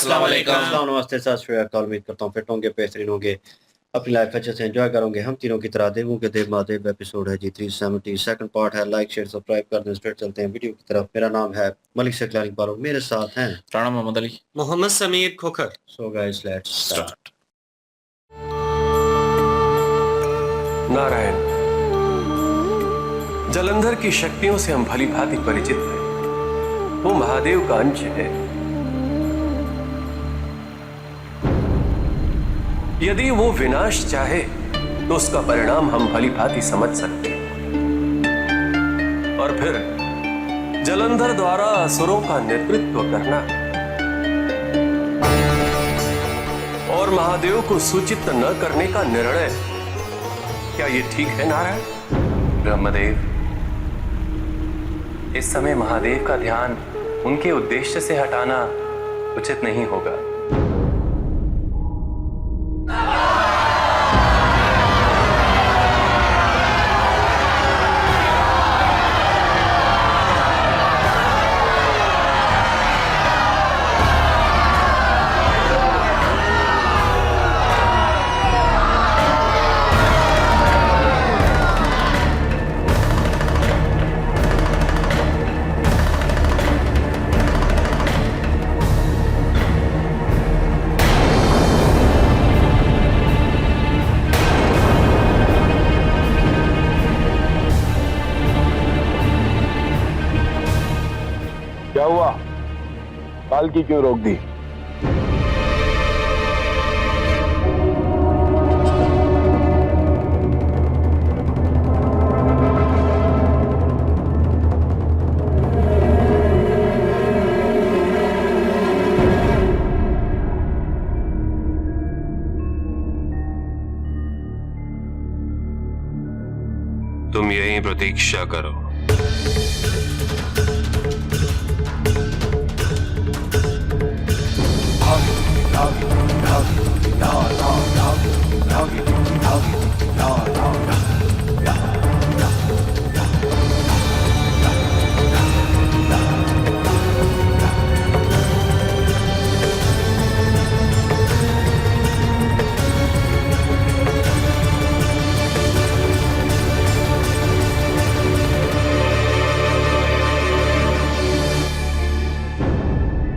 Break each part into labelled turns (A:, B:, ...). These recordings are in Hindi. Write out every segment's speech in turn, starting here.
A: अस्सलाम वालेकुम।
B: अस्सलाम, नमस्ते, सत श्री अकाल। उम्मीद करता हूँ फिट होंगे, बेहतरीन होंगे, अपनी लाइफ अच्छे से एंजॉय करोगे। हम तीनों की तरह देवों के देव महादेव एपिसोड है जी 370, सेकंड पार्ट है। लाइक शेयर सब्सक्राइब कर दें। स्ट्रेट चलते हैं वीडियो की तरफ। मेरा नाम है मलिक सकलानी बारो, मेरे साथ हैं
A: Rana Mohammad Ali,
C: Mohammad Sameer Khokhar.
B: So guys let's start.
D: Narayan, Jalandhar की शक्तियों से हम भली भांति परिचित हैं। वो महादेव का अंश है। यदि वो विनाश चाहे तो उसका परिणाम हम भली भांति समझ सकते हैं। और फिर जलंधर द्वारा असुरों का नेतृत्व करना और महादेव को सूचित न करने का निर्णय, क्या ये ठीक है नारायण?
E: ब्रह्मदेव, इस समय महादेव का ध्यान उनके उद्देश्य से हटाना उचित नहीं होगा।
F: क्या हुआ? पालकी क्यों रोक दी?
D: तुम यहीं प्रतीक्षा करो।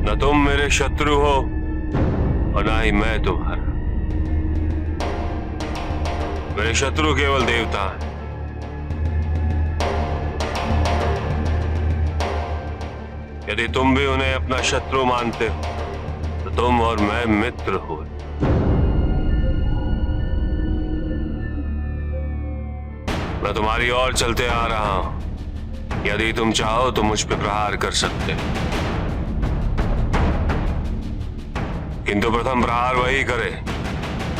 D: न तुम मेरे शत्रु हो और ना ही मैं तुम्हारा। मेरे शत्रु केवल देवता हैं। यदि तुम भी उन्हें अपना शत्रु मानते हो तो तुम और मैं मित्र हो। मैं तुम्हारी ओर चलते आ रहा हूं। यदि तुम चाहो तो मुझ पे प्रहार कर सकते हो, किंतु प्रथम प्रहार वही करे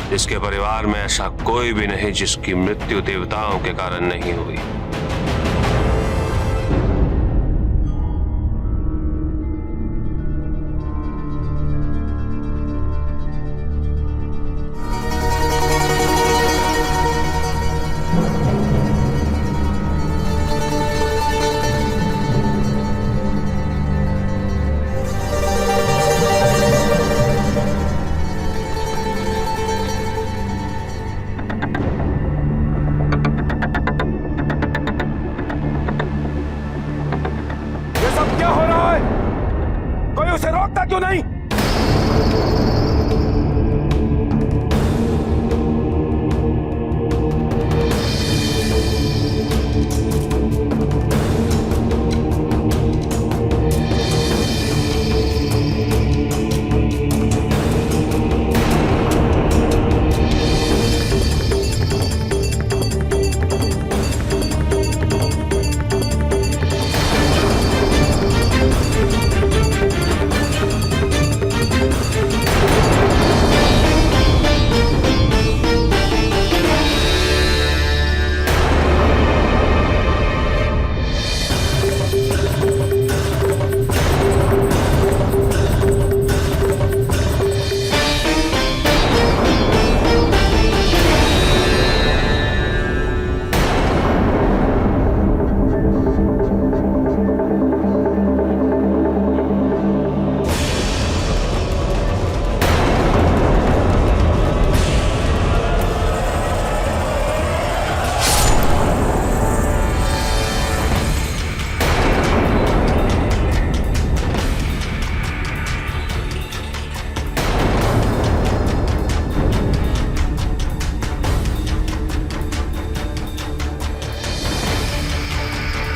D: जिसके परिवार में ऐसा कोई भी नहीं जिसकी मृत्यु देवताओं के कारण नहीं हुई।
F: क्या हो रहा है? कोई उसे रोकता क्यों नहीं?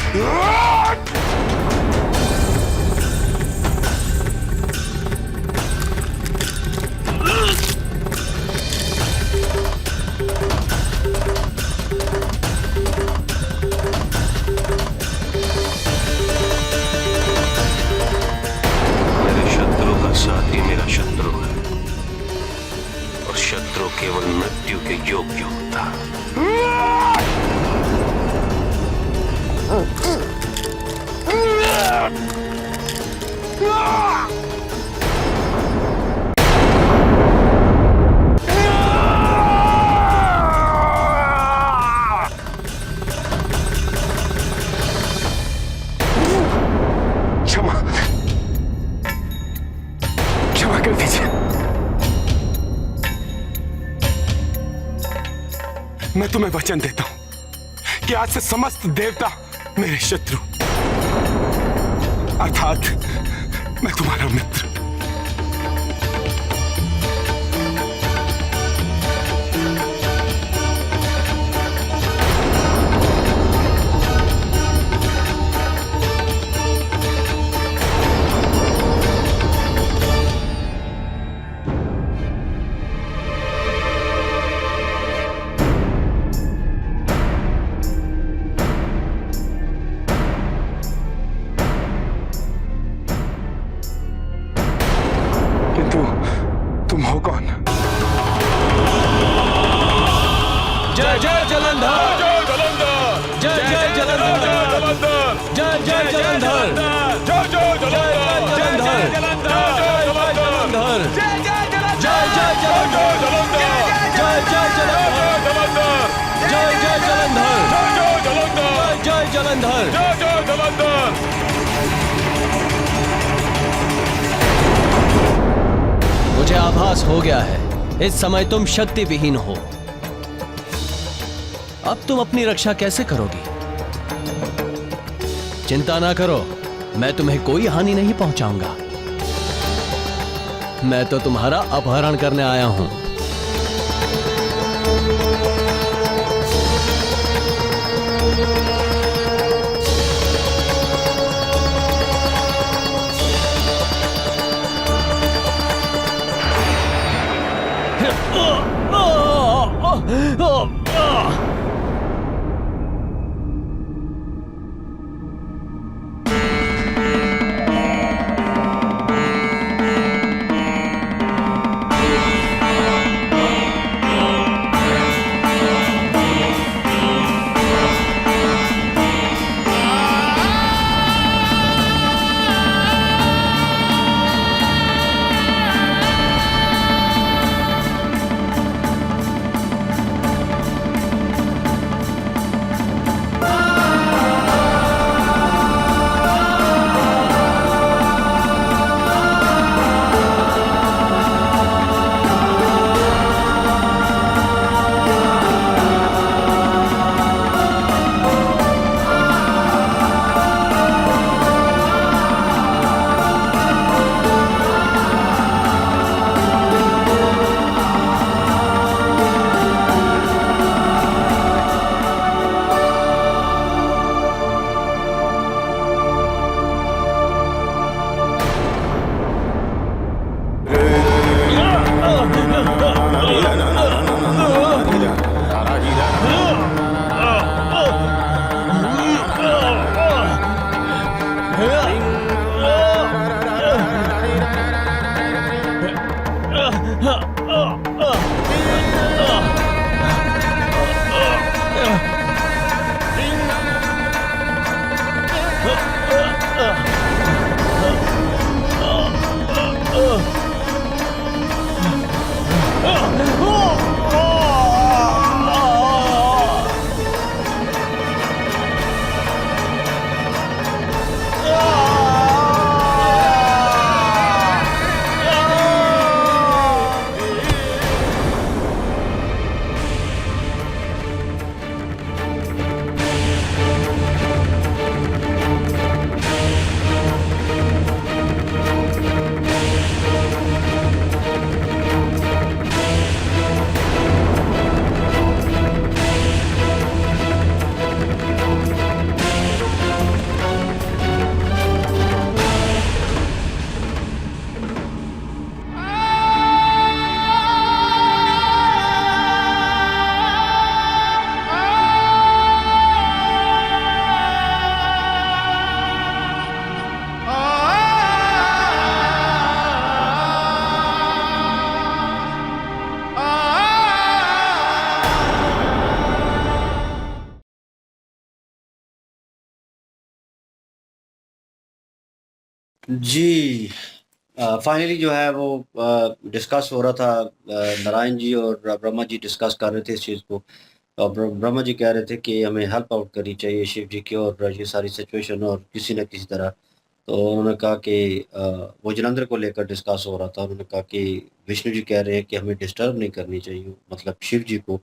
D: मेरे शत्रु का साथी मेरा शत्रु है, और शत्रु केवल मृत्यु के योग्य होता है।
F: क्षमा क्षमा कर दीजिए। मैं तुम्हें वचन देता हूं कि आज से समस्त देवता मेरे शत्रु, अर्थात मैं तुम्हारा मित्र। किंतु तुम हो कौन?
A: जय जय जलंधर, जय जय जलंधर, जय जय जलंधर, जय जय जलंधर, जय जय जलंधर, जय जय जलंधर, जय जय जलंधर, जय जय जलंधर, जय जय जलंधर। मुझे आभास हो गया है इस समय तुम शक्ति विहीन हो। अब तुम अपनी रक्षा कैसे करोगी? चिंता ना करो, मैं तुम्हें कोई हानि नहीं पहुंचाऊंगा। मैं तो तुम्हारा अपहरण करने आया हूं।
B: जी, फाइनली जो है वो डिस्कस हो रहा था, नारायण जी और ब्रह्मा जी डिस्कस कर रहे थे इस चीज़ को। और ब्रह्मा जी कह रहे थे कि हमें हेल्प आउट करनी चाहिए शिव जी की, और ये सारी सिचुएशन और किसी न किसी तरह। तो उन्होंने कहा कि वो जलंधर को लेकर डिस्कस हो रहा था। उन्होंने कहा कि विष्णु जी कह रहे हैं कि हमें डिस्टर्ब नहीं करनी चाहिए, मतलब शिव जी को,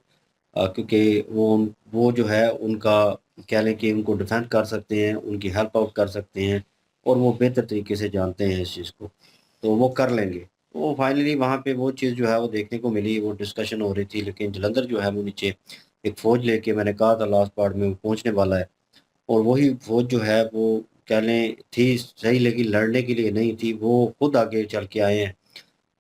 B: क्योंकि वो जो है उनका, कह लें कि उनको डिफेंड कर सकते हैं, उनकी हेल्प आउट कर सकते हैं, और वो बेहतर तरीके से जानते हैं इस चीज़ को, तो वो कर लेंगे। तो फाइनली वहाँ पे वो चीज़ जो है वो देखने को मिली, वो डिस्कशन हो रही थी, लेकिन जलंधर जो है वो नीचे एक फ़ौज लेके, मैंने कहा था लास्ट पार्ट में, वो पहुँचने वाला है। और वही फ़ौज जो है वो, कह लें, थी सही, लेकिन लड़ने के लिए नहीं थी, वो खुद आगे चल के आए हैं।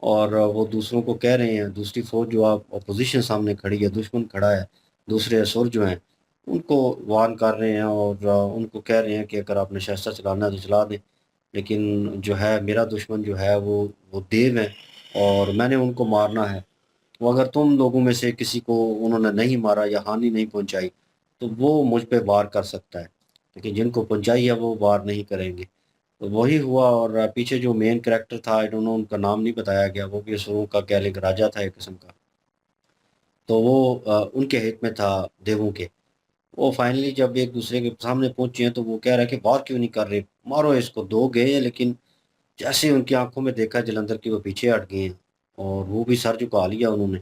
B: और वो दूसरों को कह रहे हैं, दूसरी फ़ौज जो आप अपोज़िशन सामने खड़ी है, दुश्मन खड़ा है, दूसरे असुर जो हैं, उनको वार्न कर रहे हैं, और उनको कह रहे हैं कि अगर आपने शस्त्र चलाना है तो चला दें। लेकिन जो है मेरा दुश्मन जो है वो देव है, और मैंने उनको मारना है। तो अगर तुम लोगों में से किसी को उन्होंने नहीं मारा या हानि नहीं पहुँचाई, तो वो मुझ पे वार कर सकता है। लेकिन जिनको पहुँचाई है वो वार नहीं करेंगे। तो वही हुआ, और पीछे जो मेन कैरेक्टर था, आई डोंट नो, उनका नाम नहीं बताया गया, वो भी असुरों का कह लें एक राजा था एक किस्म का। तो वो उनके हित में था देवों के। वो फाइनली जब एक दूसरे के सामने पहुंचे हैं, तो वो कह रहा है कि वार क्यों नहीं कर रहे, मारो इसको। दो गए हैं, लेकिन जैसे ही उनकी आंखों में देखा जलंधर की, वो पीछे हट गए हैं, और वो भी सर झुका लिया उन्होंने।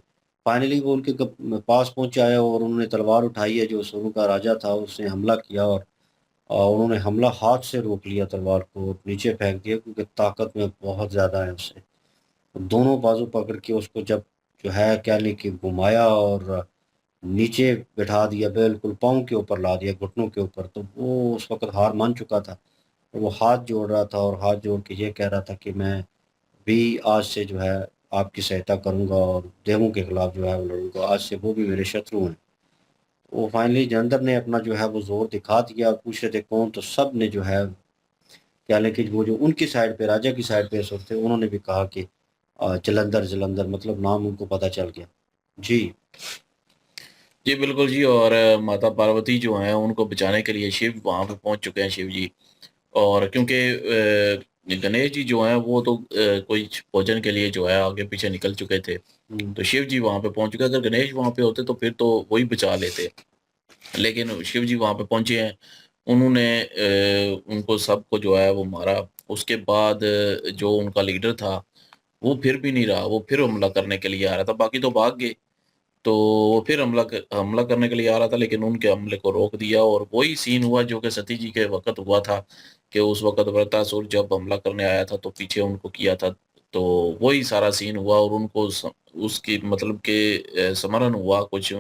B: फाइनली वो उनके पास पहुंचा है, और उन्होंने तलवार उठाई है, जो असुरों का राजा था उसने हमला किया, और उन्होंने हमला हाथ से रोक लिया तलवार को, और नीचे फेंक दिया, क्योंकि ताकत में बहुत ज़्यादा है उससे। तो दोनों बाजू पकड़ के उसको जब जो है कह लें कि घुमाया, और नीचे बिठा दिया, बिल्कुल पाँव के ऊपर ला दिया, घुटनों के ऊपर, तो वो उस वक़्त हार मान चुका था। और वो हाथ जोड़ रहा था, और हाथ जोड़ के ये कह रहा था कि मैं भी आज से जो है आपकी सहायता करूँगा, और देवों के खिलाफ जो है वो लड़ूँगा। आज से वो भी मेरे शत्रु हैं। वो फाइनली जलंधर ने अपना जो है वो ज़ोर दिखा दिया। पूछ रहे थे कौन, तो सब ने जो है, क्या लेकिन वो जो उनकी साइड पे, राजा की साइड पे असुर थे, उन्होंने भी कहा कि जलंधर, जलंधर, मतलब नाम उनको पता चल गया। जी।
C: जी बिल्कुल जी। और माता पार्वती जो हैं उनको बचाने के लिए शिव वहाँ पे पहुँच चुके हैं, शिव जी। और क्योंकि गणेश जी जो हैं वो तो कोई भोजन के लिए जो है आगे पीछे निकल चुके थे,
B: हुँ,
C: तो शिव जी वहाँ पे पहुँच चुके। अगर गणेश वहाँ पे होते तो फिर तो वही बचा लेते, लेकिन शिव जी वहाँ पे पहुँचे हैं। उन्होंने उनको सबको जो है वो मारा। उसके बाद जो उनका लीडर था वो फिर भी नहीं रहा, वो फिर हमला करने के लिए आ रहा था। बाकी तो भाग गए, तो वो फिर हमला करने के लिए आ रहा था, लेकिन उनके हमले को रोक दिया। और वही सीन हुआ जो कि सती जी के वक़्त हुआ था, कि उस वक़्त वृत्तासुर जब हमला करने आया था तो पीछे उनको किया था। तो वही सारा सीन हुआ, और उनको उसकी मतलब कि स्मरण हुआ कुछ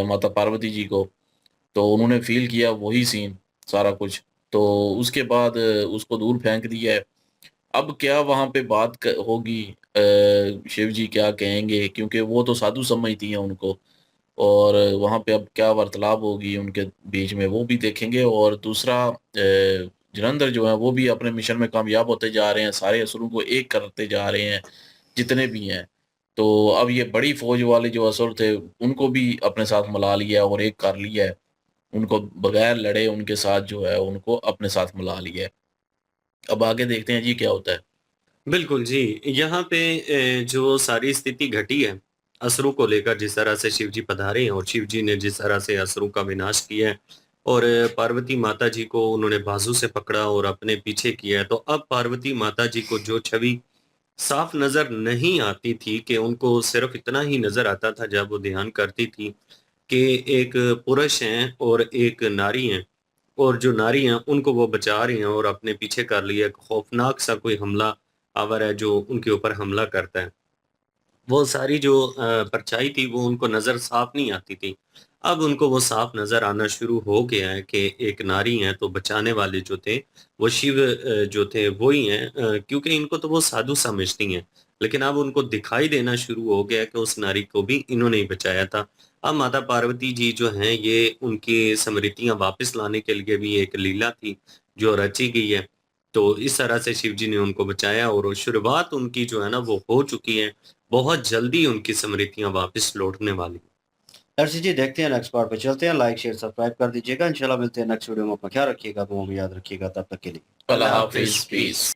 C: माता पार्वती जी को, तो उन्होंने फ़ील किया वही सीन सारा कुछ। तो उसके बाद उसको दूर फेंक दिया है। अब क्या वहाँ पे बात होगी, शिव जी क्या कहेंगे, क्योंकि वो तो साधु समझती हैं उनको। और वहाँ पे अब क्या वार्तालाप होगी उनके बीच में, वो भी देखेंगे। और दूसरा जलंधर जो है वो भी अपने मिशन में कामयाब होते जा रहे हैं, सारे असुरों को एक करते जा रहे हैं जितने भी हैं। तो अब ये बड़ी फौज वाले जो असुर थे उनको भी अपने साथ मिला लिया और एक कर लिया है। उनको बगैर लड़े उनके साथ जो है उनको अपने साथ मिला लिया है। अब आगे देखते हैं जी क्या होता है।
G: बिल्कुल जी, यहाँ पे जो सारी स्थिति घटी है, असुरों को लेकर, जिस तरह से शिव जी पधारे हैं और शिव जी ने जिस तरह से असुरों का विनाश किया है, और पार्वती माता जी को उन्होंने बाजू से पकड़ा और अपने पीछे किया है, तो अब पार्वती माता जी को जो छवि साफ नज़र नहीं आती थी, कि उनको सिर्फ़ इतना ही नज़र आता था जब वो ध्यान करती थी कि एक पुरुष हैं और एक नारी हैं, और जो नारी हैं उनको वो बचा रही हैं और अपने पीछे कर लिया। एक खौफ़नाक सा कोई हमला आवर है जो उनके ऊपर हमला करता है। वो सारी जो परछाई थी वो उनको नज़र साफ़ नहीं आती थी। अब उनको वो साफ़ नज़र आना शुरू हो गया है कि एक नारी हैं, तो बचाने वाले जो थे वो शिव जो थे वो ही हैं, क्योंकि इनको तो वो साधु समझती हैं। लेकिन अब उनको दिखाई देना शुरू हो गया है कि उस नारी को भी इन्होंने ही बचाया था। अब माता पार्वती जी जो हैं, ये उनकी स्मृतियाँ वापस लाने के लिए भी एक लीला थी जो रची गई है। तो इस तरह से शिव जी ने उनको बचाया, और शुरुआत उनकी जो है ना वो हो चुकी है। बहुत जल्दी उनकी स्मृतियाँ वापस लौटने वाली।
B: अर्सी जी देखते हैं नेक्स्ट पार्ट पे चलते हैं। लाइक शेयर सब्सक्राइब कर दीजिएगा। इंशाल्लाह मिलते हैं नेक्स्ट वीडियो में। अपना ख्याल रखिएगा, दुआ में याद रखिएगा। तब तक के लिए
C: अल्लाह हाफिज, पीस।